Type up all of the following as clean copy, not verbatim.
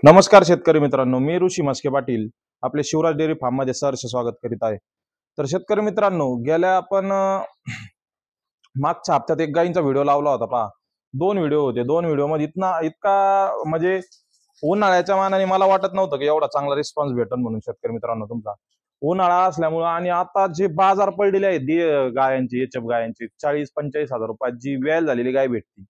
नमस्कार शेतकरी मित्रांनो, मी ऋषी मस्के पाटील आपले शिवराज डेअरी फार्म मध्ये सहर्ष स्वागत करीत आहे। तर शेतकरी मित्रांनो, गेल्या आपण मागच्या हप्त्यात एक गायींचा व्हिडिओ लावला होता पहा। दोन व्हिडिओ होते, दोन व्हिडिओ मध्ये इतका म्हणजे उन्हाळ्याच्या मानाने मला वाटत नव्हतं की एवढा चांगला रिस्पॉन्स भेटन म्हणून। शेतकरी मित्रांनो, तुमचा उन्हाळा असल्यामुळे आणि आता जे बाजार पडलेले आहेत गायांची, एचएफ गायांची 40-45 हजार रुपयात जी वेल झालेली गाय भेटती,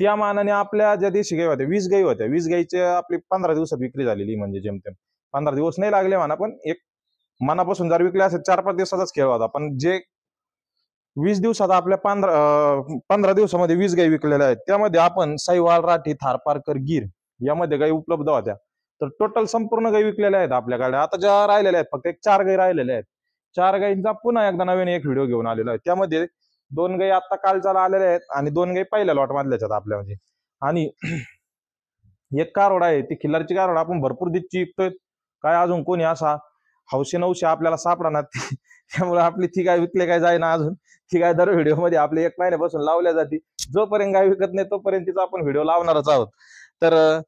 त्या मानाने आपल्या ज्या देशी गाई होत्या 20 गाई होत्या, 20 गाईची आपली 15 दिवसात विक्री झालेली, म्हणजे जेमतेम 15 दिवस नाही लागले म्हणा, पण एक मनापासून जर विकले असेल 4-5 दिवसाचाच खेळ होता, पण जे 20 दिवसात आपल्या 15 दिवसामध्ये 20 गाई विकलेल्या आहेत, त्यामध्ये आपण साईवाल, राठी, थारपारकर, गीर यामध्ये गाई उपलब्ध होत्या। तर टोटल संपूर्ण गाई विकलेल्या आहेत आपल्याकडे। आता ज्या राहिलेल्या आहेत फक्त एक 4 गाई राहिलेल्या आहेत। 4 गाईंचा पुन्हा एकदा नवीन एक व्हिडिओ घेऊन आलेलो आहे। त्यामध्ये 2 गाई आता कालच्या आलेल्या आहेत आणि 2 गाई पहिल्या लॉट मधल्याच आहेत आपल्या म्हणजे। आणि एक कारोड आहे, ती खिल्लारची कारोड आपण भरपूर दिवशी विकतोय, काय अजून कोणी असा हौशे नवशे आपल्याला सापडणार, त्यामुळे आपली ती गाय विकले काय जाईना अजून। ती गाय दर व्हिडिओ मध्ये आपले 1 महिन्यापासून लावल्या जाते, जोपर्यंत गाय विकत नाही तोपर्यंत तिचा आपण व्हिडिओ लावणारच आहोत। तर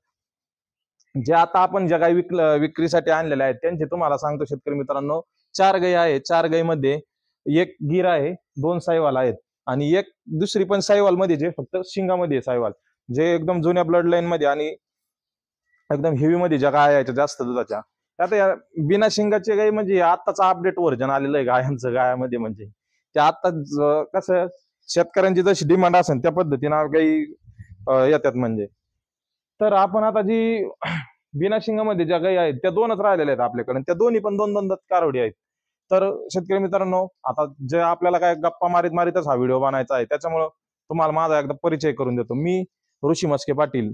जे आता आपण ज्या गाय विक्रीसाठी आणलेल्या आहेत त्यांचे तुम्हाला सांगतो शेतकरी मित्रांनो, 4 गाई आहे। 4 गाईमध्ये एक गीर आहे, 2 साईवाल आहेत आणि एक दुसरी पण साईवाल मध्ये, जे फक्त शिंगामध्ये साईवाल, जे एकदम जुन्या ब्लड लाईन मध्ये आणि एकदम हेवी मध्ये ज्या गाय आहेत जास्त दुधाच्या। आता या बिना शिंगाची गाई म्हणजे आताच अपडेट व्हर्जन आलेलं आहे गायांचं गायामध्ये, म्हणजे ते आता कसं शेतकऱ्यांची जशी डिमांड असेल त्या पद्धतीनं गाई येतात म्हणजे। तर आपण आता जी बिना शिंगामध्ये ज्या गाई आहेत त्या 2च राहिलेल्या आहेत आपल्याकडे, त्या दोन्ही पण 2-2 दात कारोडी आहेत। तर शेतकरी मित्रांनो, आता जे आपल्याला काय गप्पा मारीत मारीतच हा व्हिडिओ बनायचा आहे, त्याच्यामुळं तुम्हाला माझा एकदा परिचय करून देतो। मी ऋषी मस्के पाटील,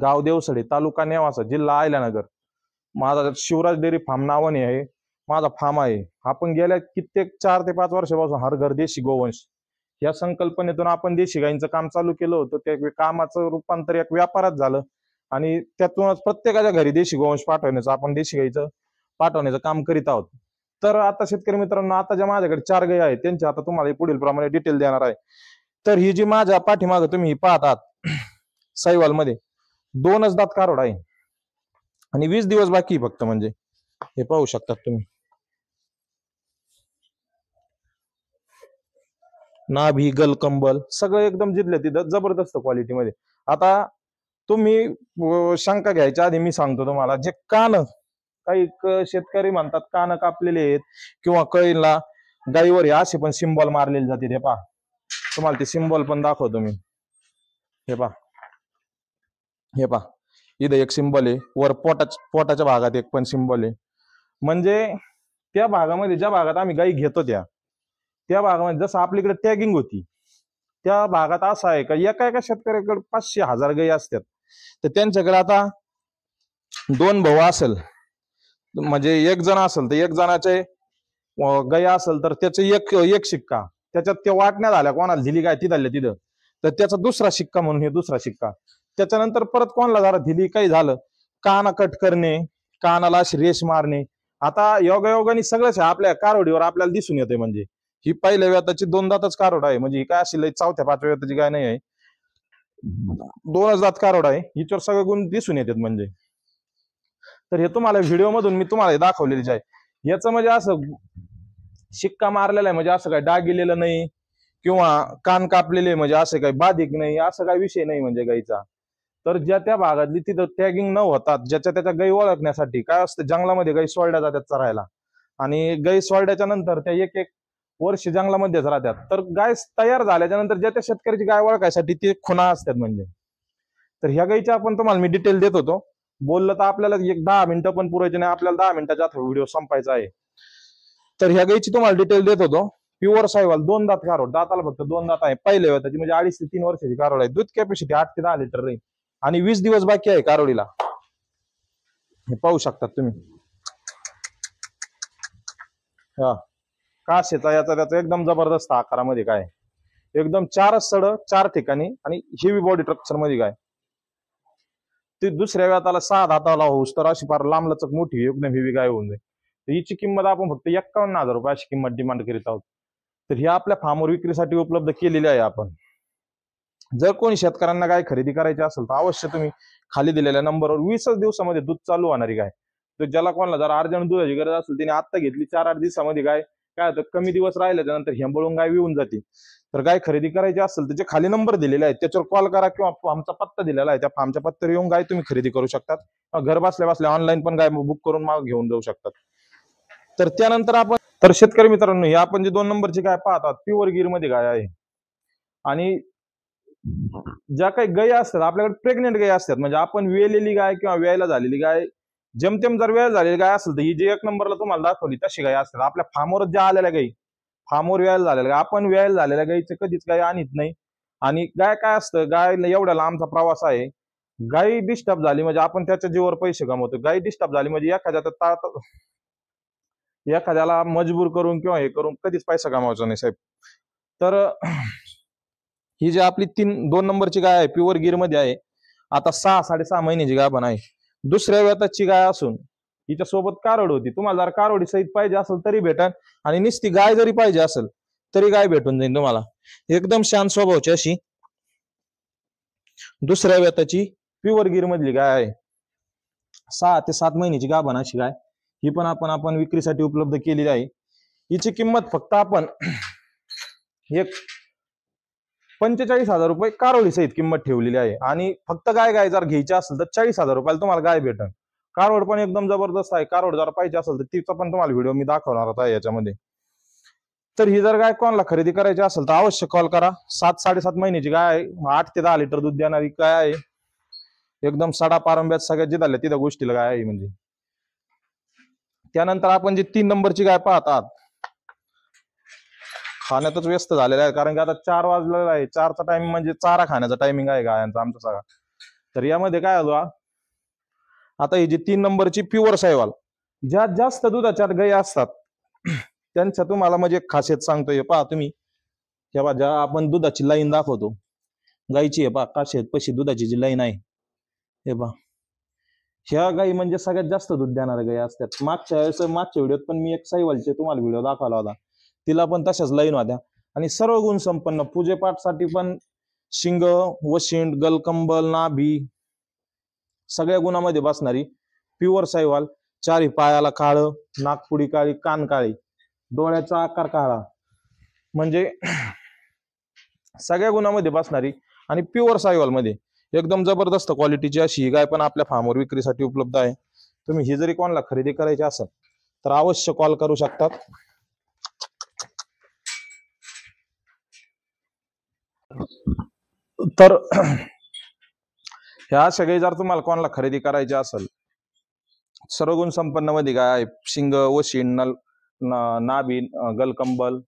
गाव देवसडे, तालुका नेवासा, जिल्हा अहिल्यानगर। माझा शिवराज डेअरी फार्म नावाने आहे माझा फार्म आहे। आपण गेल्या कित्येक 4 ते 5 वर्षापासून हर घर देशी गोवंश या संकल्पनेतून आपण देशी गायींचं काम चालू केलं होतं। त्या कामाचं रूपांतर एक व्यापारात झालं आणि त्यातूनच प्रत्येकाच्या घरी देशी गोवंश पाठवण्याचं, आपण देशी गाईचं पाठवण्याचं काम करीत आहोत। तर आता शेतकरी मित्रांनो, आता ज्या माझ्याकडे 4 गाई आहेत त्यांची आता तुम्हाला पुढील प्रमाणे डिटेल देणार आहे। तर ही जी माझ्या पाठीमागे तुम्ही पाहतात साईवाल मध्ये 2च दात कारोड आहे आणि 20 दिवस बाकी फक्त, म्हणजे हे पाहू शकतात तुम्ही। नाभी, गलकंबल सगळं एकदम जिथल्या तिथं जबरदस्त क्वालिटीमध्ये। आता तुम्ही शंका घ्यायच्या आधी मी सांगतो तुम्हाला, जे कान काही शेतकरी म्हणतात कान कापलेले आहेत किंवा कळीला गाईवर असे पण सिंबॉल मारलेले जाते, हे पहा तुम्हाला ते सिंबॉल पण दाखवतो मी। हे पहा, हे पहा, इथं एक सिंबल आहे, वर पोटाच्या भागात एक पण सिंबल आहे। म्हणजे त्या भागामध्ये, ज्या भागात आम्ही गाई घेतो त्या भागामध्ये जसं आपल्याकडे टॅगिंग होती, त्या भागात असं आहे का एका एका शेतकऱ्याकडे 500-1000 गाई असतात। तर त्यांच्याकडे आता 2 भाऊ असेल, म्हणजे एक जण असेल तर एक जणाचे गाई असेल तर त्याचे एक शिक्का, त्याच्यात ते वाटण्यात आल्या कोणाला दिली गाय तिथं, तर त्याचा दुसरा शिक्का म्हणून हे दुसरा शिक्का। त्याच्यानंतर परत कोणाला जरा दिली, काही झालं, काना कट करणे, कानाला अशी रेष मारणे। आता योगायोगाने सगळंच आपल्या कारोडीवर आपल्याला दिसून येते। म्हणजे ही पहिल्या वेताची 2 दातच कारोड आहे, म्हणजे ही काय अशी लई 4थ्या-5व्या वेताची गाय नाही आहे, 2च दात कारोड आहे, हिच्यावर सगळे गुण दिसून येतात म्हणजे। तर हे तुम्हाला व्हिडिओ मधून मी तुम्हाला दाखवलेली आहे। याचं म्हणजे असं शिक्का मारलेला आहे, म्हणजे असं काही डाग गेलेलं नाही किंवा कान कापलेले म्हणजे असं काही बाधिक नाही, असं काही विषय नाही म्हणजे गाईचा। तर ज्या त्या भागातली तिथं टॅगिंग न होतात, ज्याच्या त्याच्या गाई ओळखण्यासाठी काय असतं, जंगलामध्ये गाई सोडल्या जातात चरायला आणि गाई सोडल्याच्या नंतर त्या 1-1 वर्ष जंगलामध्येच राहतात। तर गाय तयार झाल्याच्या नंतर ज्या त्या शेतकऱ्याची गाय ओळखायसाठी ते खुणा असतात म्हणजे। तर ह्या गाईच्या आपण तुम्हाला मी डिटेल देत होतो, बोललं तर आपल्याला एक 10 मिनिटं पण पुरायचे नाही, आपल्याला 10 मिनिटाच्या आत व्हिडिओ संपायचा आहे। तर ह्या गाईची तुम्हाला डिटेल देत होतो। प्युअर साईवाल 2 दात कारोड, दाताला फक्त 2 दात आहे, पहिल्या वेताची म्हणजे 2.5 ते 3 वर्षाची कारोड आहे। दूध कॅपॅसिटी 8 ते 10 लिटर राहील आणि 20 दिवस बाकी आहे कारोडीला, हे पाहू शकतात तुम्ही। हा कासेचा याचा त्याचा एकदम जबरदस्त आकारामध्ये काय, एकदम 4च सड 4 ठिकाणी आणि हेवी बॉडी स्ट्रक्चर मध्ये काय। ती दुसऱ्या वेताला 6 दाताला होऊस तर अशी फार लांबलचक मोठी एकदम हेवी गाय होऊन जाईल। तर हिची किंमत आपण फक्त 51,000 रुपये अशी किंमत डिमांड करीत आहोत। तर ही आपल्या फार्मवर विक्रीसाठी उपलब्ध केलेली आहे आपण। जर कोणी शेतकऱ्यांना गाय खरेदी करायची असेल तर अवश्य तुम्ही खाली दिलेल्या नंबरवर 20च दिवसामध्ये दूध चालू होणारी गाय, तर ज्याला कोणाला जर अर्जंट दुधाची गरज असेल त्याने आत्ता घेतली 4-8 दिवसामध्ये गाय, काय होतं कमी दिवस राहिले त्यानंतर हेंबळून गाय विऊन जाते. तर गाय खरेदी करायची असेल तर जे खाली नंबर दिलेले आहेत त्याच्यावर कॉल करा किंवा आमचा पत्ता दिलेला आहे त्या फार्मच्या पत्त्यावर येऊन गाय तुम्ही खरेदी करू शकतात. घर बसल्या बसल्या ऑनलाईन पण गाय बुक करून माग घेऊन जाऊ शकतात. तर त्यानंतर आपण तर शेतकरी मित्रांनो, हे आपण जे 2 नंबरची गाय पाहतात प्युअर गिर मध्ये गाय आहे. आणि ज्या काही गायी असतात आपल्याकडे प्रेग्नेंट गायी असतात, म्हणजे आपण वेलेली गाय किंवा वेळेला झालेली गाय, जेमतेम जर वेळ झालेली गाय असेल तर ही जी 1 नंबरला तुम्हाला दाखवली तशी गाय असतात. आपल्या फार्मवरच ज्या आलेल्या गायी, फार्मवर वेळेला झालेल्या गाय, आपण वेळेला झालेल्या गायीचं कधीच गाय आणत नाही. आणि गाय काय असतं, गाय एवढ्या लांबचा प्रवास आहे, गाय डिस्टर्ब झाली म्हणजे आपण त्याच्या जीवावर पैसे कमवतो. गाय डिस्टर्ब झाली म्हणजे एखाद्याला मजबूर करून किंवा हे करून कधीच पैसा कमावायचा नाही साहेब. तर ही जी आपली 2 नंबरची गाय आहे प्युअर गिर मध्ये आहे, आता 6-6.5 महिन्याची गाय पण आहे. दुसऱ्या वेताची गाय असून हिच्यासोबत कारोड होती. तुम्हाला जर कारोडी सहित पाहिजे असेल तरी भेटेल, आणि नुसती गाय जरी पाहिजे असेल तरी गाय भेटून जाईल तुम्हाला. एकदम शांत स्वभावाची अशी दुसऱ्या वेताची प्युअर गिर मधली गाय आहे. 6 ते 7 महिन्याची गाभण अशी गाय, ही पण आपण विक्रीसाठी उपलब्ध केलेली आहे. हिची किंमत फक्त आपण एक 45,000 रुपये कारोडी सहित किंमत ठेवलेली आहे. आणि फक्त गाय जर घ्यायची असेल तर 40,000 रुपयाला तुम्हाला गाय भेटेल. कारोड पण एकदम जबरदस्त आहे. कारोड जर पाहिजे असेल तर तिचा पण तुम्हाला व्हिडिओ मी दाखवणार होता याच्यामध्ये. तर ही जर गाय कोणाला खरेदी करायची असेल तर अवश्य कॉल करा. 7-7.5 महिन्याची गाय आहे, 8 ते 10 लिटर दूध देणारी गाय आहे. एकदम सडा पारंब्यात सगळ्यात जिथल्या तिथं गोष्टीला गाय आहे म्हणजे. त्यानंतर आपण जी 3 नंबरची गाय पाहतात, खाण्यातच व्यस्त झालेला आहे, कारण की आता 4 वाजलेला आहे. 4चा टाइम म्हणजे चारा खाण्याचा टायमिंग आहे गायांचा आमचा सगळा. तर यामध्ये काय होतं, आता ही जी 3 नंबरची प्युअर सायवाल, ज्या जास्त दुधाच्या गायी असतात त्यांच्या तुम्हाला म्हणजे खासियत सांगतोय. पहा तुम्ही, जेव्हा ज्या आपण दुधाची लाईन दाखवतो गायची, हे पहा खासियत पशी दुधाची जी लाईन आहे, हे पहा ह्या गायी म्हणजे सगळ्यात जास्त दूध देणाऱ्या गायी असतात. मागच्या व्हिडिओत पण मी एक साईवालचे तुम्हाला व्हिडिओ दाखवला होता, तिला पण तशाच लाईन होत्या. आणि सर्व गुण संपन्न, पूजेपाठसाठी पण शिंग, वशिंड, गलकंबल, नाभी सगळ्या गुणामध्ये बसणारी प्युअर सायवाल. चारी पायाला काळ, नागपुडी काळी, कान काळी, डोळ्याचा आकार काळा, म्हणजे सगळ्या गुणामध्ये बसणारी आणि प्युअर सायवाल मध्ये एकदम जबरदस्त क्वालिटीची अशी ही गाय पण आपल्या फार्मवर विक्रीसाठी उपलब्ध आहे. तुम्ही ही जरी कोणाला खरेदी करायची असेल तर अवश्य कॉल करू शकतात. तर ह्या सगळे जर तुम्हाला कोणाला खरेदी करायची असेल, सर्व गुण संपन्न मध्ये गाय आहे. शिंग, वशिंड, नाभी, गलकंबल,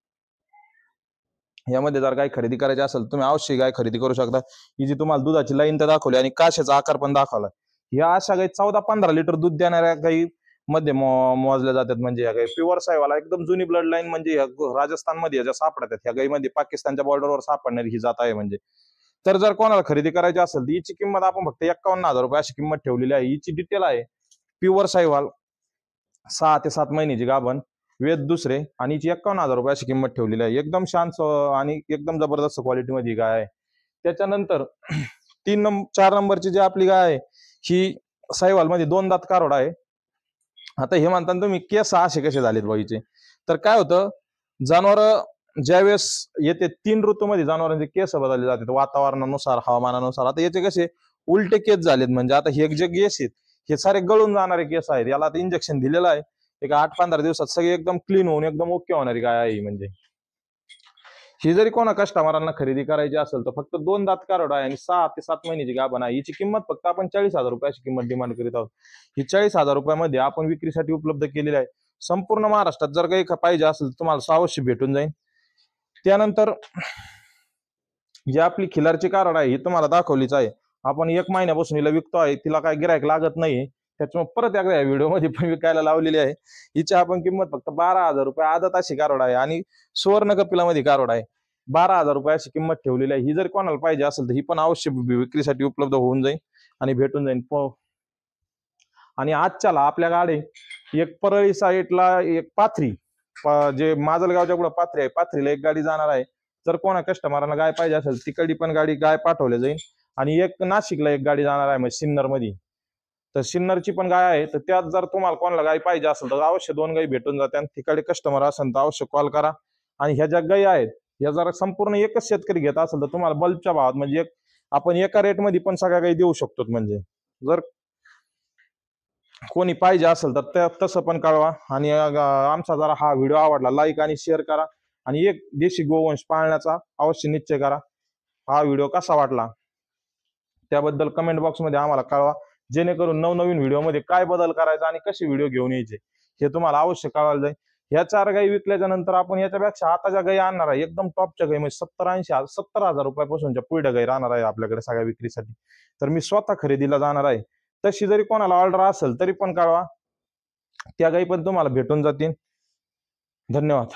यामध्ये जर गाय खरेदी करायची असेल तुम्ही अवश्य गाय खरेदी करू शकता. ही जी तुम्हाला दुधाची लाईन तर दाखवली आणि काशाचा आकार पण दाखवला, या अशा गाई 14-15 लिटर दूध देणाऱ्या गाई मध्ये मोजल्या जातात. म्हणजे या गाई प्युअर सायवाला एकदम जुनी ब्लड लाईन, म्हणजे राजस्थानमध्ये ज्या सापडतात ह्या गाईमध्ये पाकिस्तानच्या बॉर्डरवर सापडणारी ही जात आहे म्हणजे. तर जर कोणाला खरेदी करायची असेल तर हिची किंमत आपण फक्त 51,000 रुपये अशी किंमत ठेवलेली आहे. हिची डिटेल आहे प्युअर सायवाल, 6 ते 7 महिन्याची गाभण, वेद दुसरे, आणि हिची 51,000 रुपये अशी किंमत ठेवलेली आहे. एकदम शांत आणि एकदम जबरदस्त क्वालिटी मध्ये गाय आहे. त्याच्यानंतर 4 नंबरची जी आपली गाय आहे ही सायवाल मध्ये 2 दात कारोड आहे. आता हे म्हणता तुम्ही केस असे कसे झालेत बाईचे, तर काय होतं, जनावर ज्यावेळेस येते 3 ऋतूमध्ये जनावरांचे केस बदलले जातात वातावरणानुसार, हवामानानुसार. आता याचे कसे उलटे केस झालेत, म्हणजे आता हे जे केस आहेत हे सारे गळून जाणारे केस आहेत. याला आता इंजेक्शन दिलेलं आहे, एक 8-15 दिवसात सगळे एकदम क्लीन होऊन एकदम ओके होणारी गाय आहे म्हणजे. ही जरी कोणा कस्टमरांना खरेदी करायची असेल तर फक्त 2 दात कारोड आहे आणि 6 ते 7 महिन्याची गाभण आहे. हिची किंमत फक्त आपण 40,000 रुपयाची किंमत डिमांड करीत आहोत. ही 40,000 रुपयामध्ये आपण विक्रीसाठी उपलब्ध केलेली आहे. संपूर्ण महाराष्ट्रात जर काही पाहिजे असेल तर तुम्हाला अवश्य भेटून जाईल. त्यानंतर जी आपली खिलारची कारोड आहे ही तुम्हाला दाखवलीच आहे. आपण 1 महिन्यापासून हिला विकतो आहे, तिला काय गिरायक लागत नाही, त्याच्यामुळे परत एकदा या व्हिडिओमध्ये पण विकायला लावलेली आहे. हिची आपण किंमत फक्त 12,000 रुपये आदत अशी कारोड आहे आणि सुवर्ण कपिलामध्ये कारोड आहे. 12,000 रुपये अशी किंमत ठेवलेली आहे. ही जर कोणाला पाहिजे असेल तर ही पण अवश्य विक्रीसाठी उपलब्ध होऊन जाईल आणि भेटून जाईल. आणि आजच्याला आपल्या गाडी एक परळी साईडला एक पाथरी, जे माजलगावच्या पुढे पाथरी आहे, पाथरीला एक गाडी जाणार आहे. जर कोणा कस्टमरला गाय पाहिजे असेल तिकडे पण गाय पाठवली जाईल। आणि एक नाशिकला एक गाडी जाणार आहे म्हणजे सिन्नर मध्ये, तर सिन्नरची पण गाय आहे। तर त्यात जर तुम्हाला कोणाला गाय पाहिजे असेल तर अवश्य 2 गायी भेटून जाते। आणि तिकडे कस्टमर असेल तर अवश्य कॉल करा। आणि ह्या ज्या गायी आहेत या जर संपूर्ण एकच शेतकरी घेत असेल तर तुम्हाला बल्बच्या भावात म्हणजे आपण एका रेटमध्ये पण सगळ्या गायी देऊ शकतो। म्हणजे जर कोणी पाहिजे असेल तर तसं पण कळवा। आणि आमचा जरा हा व्हिडिओ आवडला लाईक आणि शेअर करा। आणि एक देशी गोवंश पाळण्याचा अवश्य निश्चय करा। हा व्हिडिओ कसा वाटला त्याबद्दल कमेंट बॉक्समध्ये आम्हाला कळवा, जेणेकरून नवनवीन व्हिडिओमध्ये काय बदल करायचा आणि कसे व्हिडिओ घेऊन यायचे हे तुम्हाला अवश्य कळायला जाईल। ह्या 4 गायी विकल्याच्या नंतर आपण याच्यापेक्षा आता ज्या गायी आणणार आहे एकदम टॉपच्या गायी म्हणजे 70-80-70,000 रुपयापासूनच्या पुढे गायी राहणार आहे आपल्याकडे सगळ्या विक्रीसाठी। तर मी स्वतः खरेदीला जाणार आहे। तशी जरी कोणाला ऑर्डर असेल तरी पण कळवा, त्या गायी पण तुम्हाला भेटून जातील। धन्यवाद।